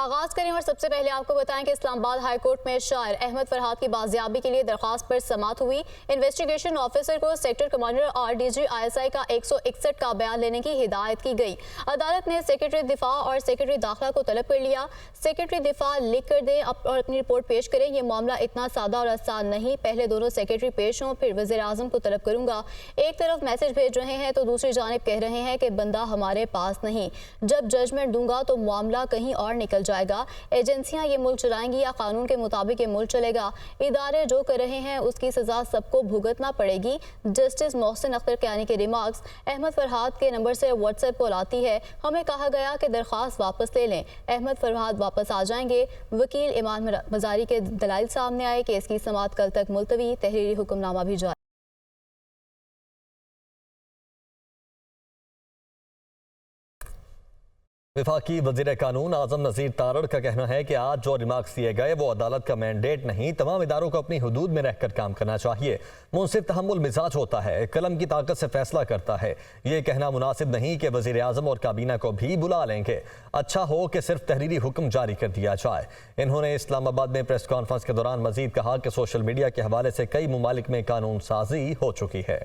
आगाज करें और सबसे पहले आपको बताएं कि इस्लामाबाद हाई कोर्ट में शायर अहमद फरहाद की बाजियाबी के लिए दरख्वास्त पर समाअत हुई। इन्वेस्टिगेशन ऑफिसर को सेक्टर कमांडर और DG ISI का 161 का बयान लेने की हिदायत की गई। अदालत ने सेक्रेटरी दिफा और सेक्रेटरी दाखिला को तलब कर लिया। सेक्रेटरी दिफा लिख कर दें और अपनी रिपोर्ट पेश करें। ये मामला इतना सादा और आसान नहीं, पहले दोनों सेक्रेटरी पेश हों, फिर वज़ीर आज़म को तलब करूंगा। एक तरफ मैसेज भेज रहे हैं तो दूसरी जानिब कह रहे हैं कि बंदा हमारे पास नहीं, जब जजमेंट दूंगा तो मामला कहीं और निकल जाएगा। एजेंसियां ये मुल्क चलाएंगी या कानून के मुताबिक ये मुल्क चलेगा? इदारे जो कर रहे हैं उसकी सजा सबको भुगतना पड़ेगी। जस्टिस मोहसिन अख्तर कियानी के रिमार्क्स अहमद फरहाद के नंबर से व्हाट्सएप कॉल आती है, हमें कहा गया कि दरख्वास्त वापस ले लें, अहमद फरहाद वापस आ जाएंगे। वकील इमान मजारी के दलाइल सामने आए कि इसकी समाअत कल तक मुलतवी, तहरीरी हुक्मनामा भी जारी। वफाकी वज़ीर कानून आज़म नज़ीर तारड़ का कहना है कि आज जो रिमार्क्स दिए गए वो अदालत का मैंडेट नहीं, तमाम इदारों को अपनी हुदूद में रहकर काम करना चाहिए। मुंसिफ तहम्मुल मिजाज होता है, कलम की ताकत से फैसला करता है। ये कहना मुनासिब नहीं कि वज़ीर आज़म और काबीना को भी बुला लेंगे। अच्छा हो कि सिर्फ तहरीरी हुक्म जारी कर दिया जाए। इन्होंने इस्लामाबाद में प्रेस कॉन्फ्रेंस के दौरान मजीद कहा कि सोशल मीडिया के हवाले से कई ममालिक में कानून साजी हो चुकी है।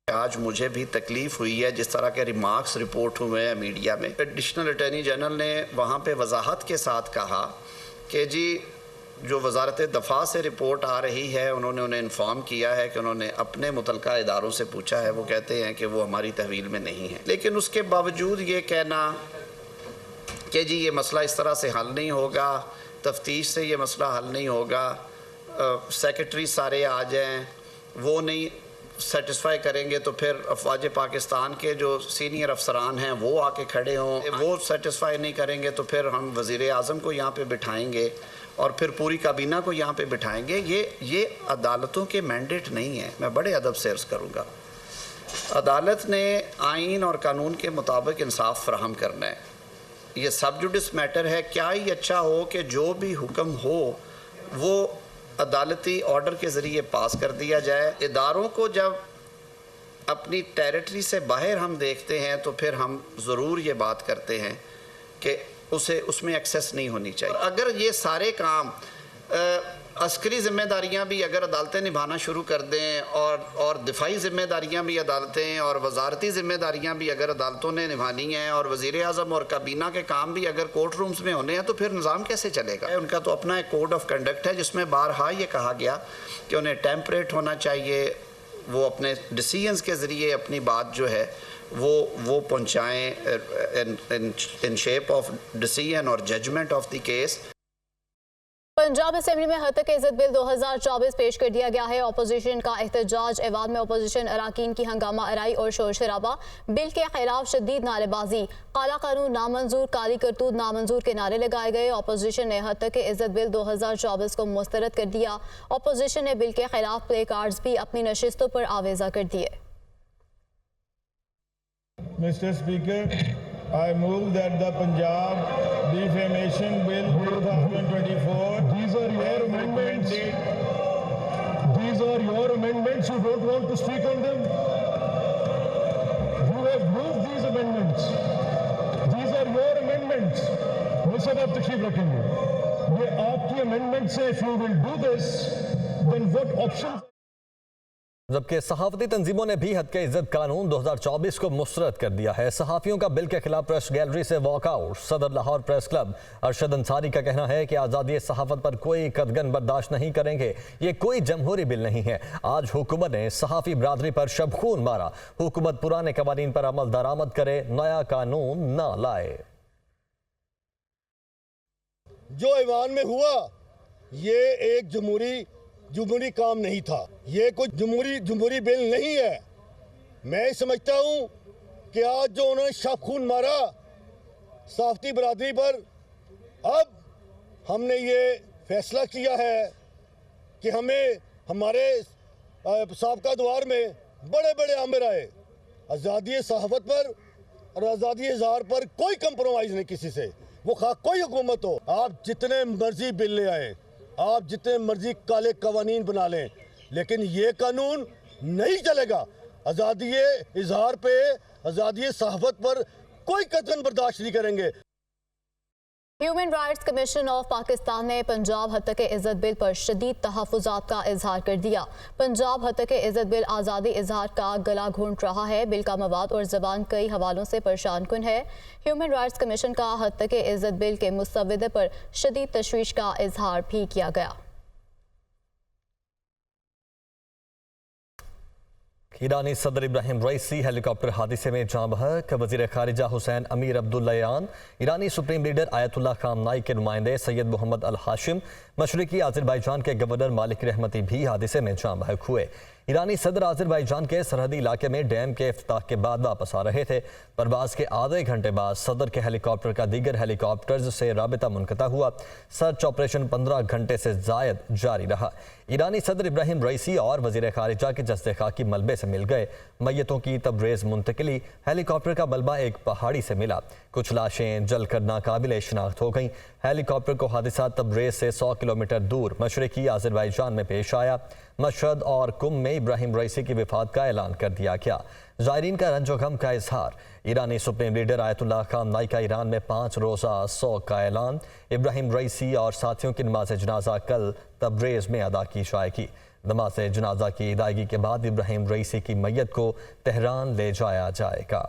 आज मुझे भी तकलीफ़ हुई है जिस तरह के रिमार्क्स रिपोर्ट हुए हैं मीडिया में। एडिशनल अटॉर्नी जनरल ने वहाँ पे वजाहत के साथ कहा कि जी जो वजारत दफ़ा से रिपोर्ट आ रही है उन्होंने उन्हें इन्फॉर्म किया है कि उन्होंने अपने मुतलका इदारों से पूछा है, वो कहते हैं कि वो हमारी तहवील में नहीं है। लेकिन उसके बावजूद ये कहना कि जी ये मसला इस तरह से हल नहीं होगा, तफ्तीश से ये मसला हल नहीं होगा, सेक्रेटरी सारे आ जाएँ, वो नहीं सेटिस्फाई करेंगे तो फिर अफवाज पाकिस्तान के जो सीनियर अफसरान हैं वो आके खड़े हों, वो सेटिस्फाई नहीं करेंगे तो फिर हम वज़ीर आज़म को यहाँ पे बिठाएंगे और फिर पूरी काबीना को यहाँ पे बिठाएंगे। ये अदालतों के मैंडेट नहीं है। मैं बड़े अदब से अर्ज़ करूँगा, अदालत ने आइन और कानून के मुताबिक इंसाफ फराहम करना है। ये सब जुडिस मैटर है। क्या ही अच्छा हो कि जो भी हुक्म हो वो अदालती ऑर्डर के ज़रिए पास कर दिया जाए। इदारों को जब अपनी टेरिटरी से बाहर हम देखते हैं तो फिर हम ज़रूर ये बात करते हैं कि उसमें एक्सेस नहीं होनी चाहिए। अगर ये सारे काम अस्करी ज़िम्मेदारियाँ भी अगर अदालतें निभाना शुरू कर दें और दिफाई ज़िम्मेदारियाँ भी अदालतें और वजारती ज़िम्मेदारियाँ भी अगर अदालतों ने निभानी हैं और वज़ीर आज़म और काबीना के काम भी अगर कोर्ट रूम्स में होने हैं तो फिर निज़ाम कैसे चलेगा? उनका तो अपना एक कोड ऑफ कंडक्ट है जिसमें बारहा ये कहा गया कि उन्हें टेम्परेट होना चाहिए, वो अपने डिसीजंस के ज़रिए अपनी बात जो है वो पहुँचाएँ इन शेप ऑफ डिसीजन और judgement of the case. Punjab assembly में हद तक इज्जत बिल 2024 पेश कर दिया गया है। अपोजिशन का एहतजाज, ऐवान में अपोजिशन अराकीन की हंगामा आराई और शोर शराबा, बिल के खिलाफ शदीद नारेबाजी, काला कानून नामंजूर, काली करतूत नामंजूर के नारे लगाए गए। अपोजिशन ने हद तक इज्जत बिल 2024 को मुस्तरद कर दिया। अपोजिशन ने बिल के खिलाफ प्ले कार्ड्स भी अपनी नशिस्तों पर आवेजा कर दिए। Mr. Speaker, I move that the Punjab Defamation Bill 2024. These are your amendments. These are your amendments. You don't want to speak on them. You have moved these amendments. These are your amendments. Listen up, तशरीफ रखेंगे। ये आपकी amendments है. If you will do this, then what options? जबकि सहाफती तंजीमों ने भी हद के इज्जत कानून 2024 को मुस्तरद कर दिया है। सहाफ़ियों का बिल के खिलाफ प्रेस गैलरी से वॉकआउट। सदर लाहौर प्रेस क्लब अरशद अंसारी का कहना है कि आज़ादी सहाफ़त पर कोई कदगन बर्दाश्त नहीं करेंगे। ये कोई जमहूरी बिल नहीं है। आज हुकूमत ने सहाफ़ी बरादरी पर शबखून मारा। हुकूमत पुराने कवानीन पर अमल दरामद करे, नया कानून ना लाए। जो ऐवान में हुआ ये एक जमहूरी काम नहीं था। ये कोई जमहूरी बिल नहीं है। मैं समझता हूँ कि आज जो उन्होंने शबखून मारा सहाफ़ती बरादरी पर, अब हमने ये फैसला किया है कि हमें हमारे साबका दौर में बड़े बड़े आमिर आए। आज़ादी सहाफ़त पर और आज़ादी इज़हार पर कोई कंप्रोमाइज़ नहीं किसी से, वो कोई हुकूमत हो। आप जितने मर्जी बिल ले आए, आप जितने मर्जी काले कवानीन बना लें, लेकिन ये कानून नहीं चलेगा। आज़ादी इज़हार पे, आज़ादी सहाफ़त पर कोई कतन बर्दाश्त नहीं करेंगे। Human rights commission of Pakistan ने पंजाब हत्या के इज्जत बिल पर शदीद तहफ़्फ़ुज़ात का इजहार कर दिया। पंजाब हत्या के इज्जत बिल आज़ादी इजहार का गला घोंट रहा है। बिल का मवाद और ज़बान कई हवालों से परेशान कुन है। ह्यूमन राइट्स कमीशन का हत्या के इज्जत बिल के मुसव्वदे पर शदीद तशवीश का इजहार भी किया गया। ईरानी सदर इब्राहिम रईसी हेलीकॉप्टर हादसे में जाँ बहक। वज़ीर ख़ारिजा हुसैन अमीर अब्दुल्लायान, ईरानी सुप्रीम लीडर आयतुल्लाह खामनाई के नुमाइंदे सैयद मोहम्मद अल हाशिम, मशरिकी आज़रबाईजान के गवर्नर मालिक रहमती भी हादसे में जाँ बहक हुए। ईरानी सदर आज़रबाईजान के सरहदी इलाके में डैम के इफ्तिताह के बाद वापस आ रहे थे। परवाज़ के आधे घंटे बाद सदर के हेलीकॉप्टर का दीगर हेलीकॉप्टर्स से राबिता मुनक़ता हुआ। सर्च ऑपरेशन 15 घंटे से ज़ायद जारी रहा। ईरानी सदर इब्राहिम रईसी और वज़ीर ख़ारिजा के जस्ते खाकी मलबे से मिल गए। मैयतों की तबरेज़ मुंतकिली। हेलीकॉप्टर का मलबा एक पहाड़ी से मिला। कुछ लाशें जलकर नाकाबिल शनाख्त हो गईं। हेलीकॉप्टर को हादसा तबरेज़ से 100 किलोमीटर दूर मशरिकी आज़रबाईजान में पेश आया। मशहद और कुम में इब्राहिम रईसी की विफात का ऐलान कर दिया गया। ज़ायरीन का रंजो गम का इजहार। ईरानी सुप्रीम लीडर आयतुल्लाह खामनाई का ईरान में 5 रोज़ा शोक का ऐलान। इब्राहिम रईसी और साथियों की नमाज जनाजा कल तबरेज़ में अदा की जाएगी। नमाज जनाजा की अदायगी के बाद इब्राहिम रईसी की मैयत को तेहरान ले जाया जाएगा।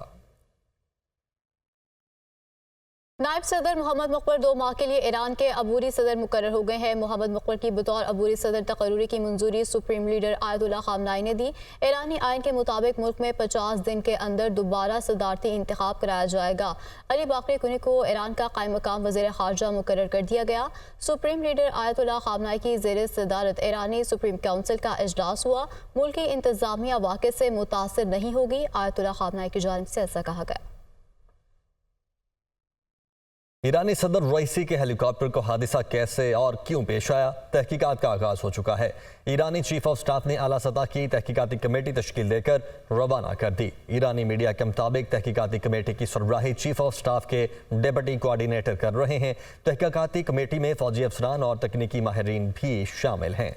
नायब सदर मोहम्मद मुक़बिल 2 माह के लिए ईरान के अबूरी सदर मुकर्रर हो गए हैं। मोहम्मद मुक़बिल की बतौर अबूरी सदर तकर्रुरी की मंजूरी सुप्रीम लीडर आयतुल्लाह खामनाई ने दी। ईरानी आइन के मुताबिक मुल्क में 50 दिन के अंदर दोबारा सदारती इंतखाब कराया जाएगा। अली बाकरी कुनी को ईरान का कायम मकाम वज़ीर ख़ारिजा मुकर्रर कर दिया गया। सुप्रीम लीडर आयतुल्लाह खामनाई की ज़ेर सदारत ईरानी सुप्रीम काउंसिल का इजलास हुआ। मुल्क की इंतज़ामिया वाक़े से मुतासिर नहीं होगी। आयतुल्लाह खामनाई की जानिब से ऐसा कहा गया। ईरानी सदर रईसी के हेलीकॉप्टर को हादसा कैसे और क्यों पेश आया, तहकीकात का आगाज हो चुका है। ईरानी चीफ ऑफ स्टाफ ने आला सतह की तहकीकाती कमेटी तश्कील देकर रवाना कर दी। ईरानी मीडिया के मुताबिक तहकीकाती कमेटी की सरबराही चीफ ऑफ स्टाफ के डिप्टी कोऑर्डिनेटर कर रहे हैं। तहकीकाती कमेटी में फौजी अफसरान और तकनीकी माहिरीन भी शामिल हैं।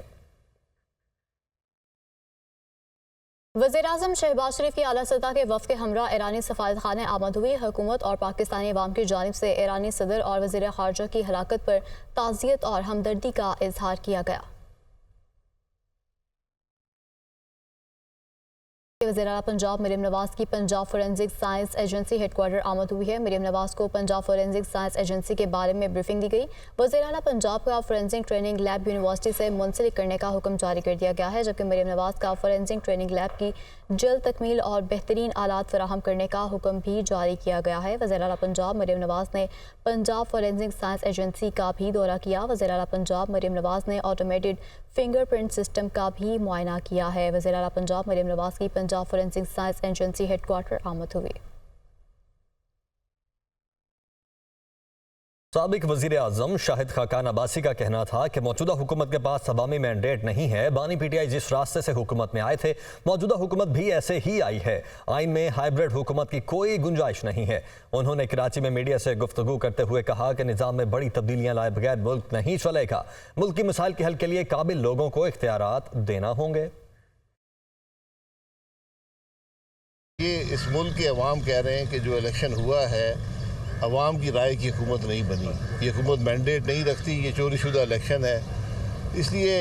वज़ीर-ए-आज़म शहबाज शरीफ की आला सतह के वफ़द के हमरा ईरानी सफारतखाने आमद हुई। हुकूमत और पाकिस्तानी अवाम की जानिब से ईरानी सदर और वज़ीर ख़ारिजा की हलाकत पर ताज़ियत और हमदर्दी का इजहार किया गया। वज़ीर आला पंजाब मरियम नवाज़ की Punjab forensic science agency headquarter आमद हुई है। मरियम नवाज़ को पंजाब फोरेंसिक साइंस एजेंसी के बारे में ब्रीफिंग दी गई। वज़ीर आला पंजाब का फोरेंसिक ट्रेनिंग लैब यूनिवर्सिटी से मुंसलिक करने का हुक्म जारी कर दिया गया है, जबकि मरियम नवाज़ का फोरेंसिक ट्रेनिंग लैब की जल्द तकमील और बेहतरीन आलात फराहम करने का हुक्म भी जारी किया गया है। वज़ीर आला पंजाब मरियम नवाज़ ने पंजाब फोरेंसिक साइंस एजेंसी का भी दौरा किया। वज़ीर आला पंजाब मरियम नवाज़ ने ऑटोमेटेड फिंगरप्रिंट सिस्टम का भी मुआयना किया है। वज़ीर आला पंजाब मरियम नवाज़ की Punjab forensic science agency headquarter आमद हुई। साबिक वज़ीर आज़म शाहिद खाकान अब्बासी का कहना था कि मौजूदा हुकूमत के पास अवामी मैंडेट नहीं है। बानी पीटीआई जिस रास्ते से हुकूमत में आए थे, मौजूदा हुकूमत भी ऐसे ही आई है। आइन में हाइब्रिड हुकूमत की कोई गुंजाइश नहीं है। उन्होंने कराची में मीडिया से गुफ्तगू करते हुए कहा कि निज़ाम में बड़ी तब्दीलियां लाए बगैर मुल्क नहीं चलेगा। मुल्क की मिसाइल के हल के लिए काबिल लोगों को इख्तियारात देना होंगे। ये इस मुल्क के अवाम कह रहे हैं कि जो इलेक्शन हुआ है अवाम की राय की हुकूमत नहीं बनी, ये हुकूमत मैंडेट नहीं रखती, ये चोरी शुदा इलेक्शन है, इसलिए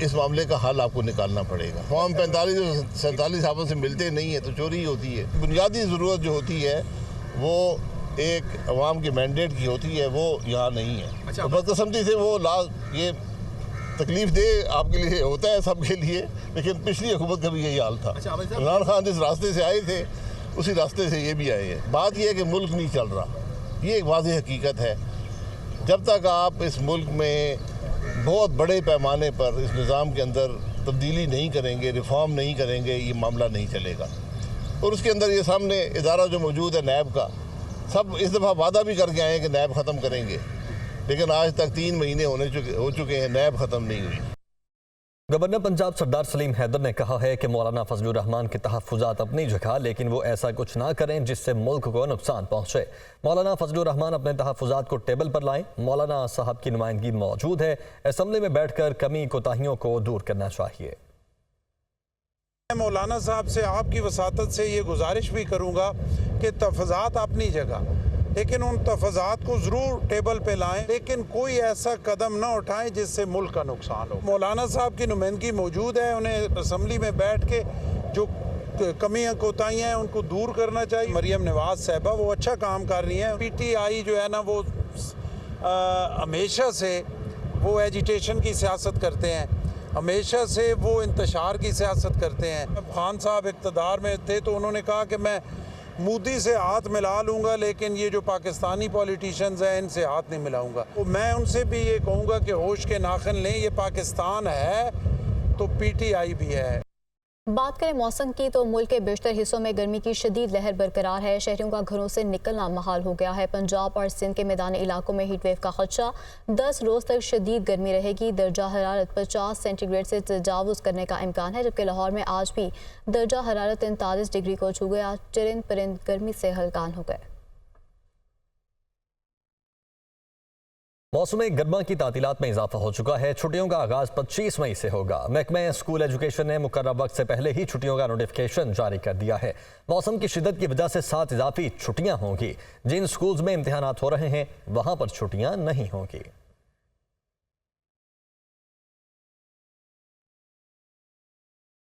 इस मामले का हल आपको निकालना पड़ेगा। फॉर्म 45 और 47 आपस से मिलते नहीं है तो चोरी होती है। बुनियादी ज़रूरत जो होती है वो एक अवाम के मैंडेट की होती है, वो यहाँ नहीं है। तो बदकिस्मती से वो ये तकलीफ दे आपके लिए होता है सबके लिए, लेकिन पिछली हुकूमत का भी यही हाल था। इमरान खान जिस रास्ते से आए थे उसी रास्ते से ये भी आए हैं। बात यह है कि मुल्क नहीं चल रहा, ये एक वाज़ेह हकीकत है। जब तक आप इस मुल्क में बहुत बड़े पैमाने पर इस निज़ाम के अंदर तब्दीली नहीं करेंगे, रिफॉर्म नहीं करेंगे, ये मामला नहीं चलेगा। और उसके अंदर ये सामने इदारा जो मौजूद है नैब का, सब इस दफ़ा वादा भी करके आए हैं कि नैब ख़त्म करेंगे, लेकिन आज तक 3 महीने हो चुके हैं, नैब ख़त्म नहीं हुई। गवर्नर पंजाब सरदार सलीम हैदर ने कहा है कि मौलाना फजलुर रहमान के तहफ़्फ़ुज़ात अपनी जगह, लेकिन वो ऐसा कुछ ना करें जिससे मुल्क को नुकसान पहुँचे। मौलाना फजलुर रहमान अपने तहफ़्फ़ुज़ात को टेबल पर लाएं। मौलाना साहब की नुमाइंदगी मौजूद है। असम्बली में बैठकर कमी कोताहियों को दूर करना चाहिए। मैं मौलाना साहब से आपकी वसातत से ये गुजारिश भी करूँगा कि तफज़ात अपनी जगह, लेकिन उन तफज़ात को ज़रूर टेबल पे लाएं, लेकिन कोई ऐसा कदम ना उठाएं जिससे मुल्क का नुकसान हो। मौलाना साहब की नुमाइंदगी मौजूद है, उन्हें असम्बली में बैठ के जो कमियां कोताहियां हैं उनको दूर करना चाहिए। मरियम नवाज साहबा वो अच्छा काम कर रही हैं। PTI जो है ना वो हमेशा से वो एजिटेशन की सियासत करते हैं, हमेशा से वो इंतशार की सियासत करते हैं। खान साहब इक़्तिदार में थे तो उन्होंने कहा कि मैं मोदी से हाथ मिला लूँगा, लेकिन ये जो पाकिस्तानी पॉलिटिशियंस हैं इनसे हाथ नहीं मिलाऊँगा। तो मैं उनसे भी ये कहूँगा कि होश के नाखन लें, ये पाकिस्तान है तो PTI भी है। बात करें मौसम की तो मुल्क के बेशतर हिस्सों में गर्मी की शदीद लहर बरकरार है। शहरियों का घरों से निकलना महाल हो गया है। पंजाब और सिंध के मैदानी इलाकों में हीट वेव का खदशा। 10 रोज़ तक शदीद गर्मी रहेगी। दर्जा हरारत 50 सेंटीग्रेड से तजावुज़ करने का इम्कान है, जबकि लाहौर में आज भी दर्जा हरारत 43 डिग्री को छू गया। चरिंद परिंद गर्मी से हलकान हो गए। मौसम गर्मा की तातीलात में इजाफा हो चुका है। छुट्टियों का आगाज 25 मई से होगा। महकमा स्कूल एजुकेशन ने मुकर्रर वक्त से पहले ही छुट्टियों का नोटिफिकेशन जारी कर दिया है। मौसम की शिद्दत की वजह से 7 इजाफी छुट्टियां होंगी। जिन स्कूल्स में इम्तिहानात हो रहे हैं वहां पर छुट्टियां नहीं होंगी।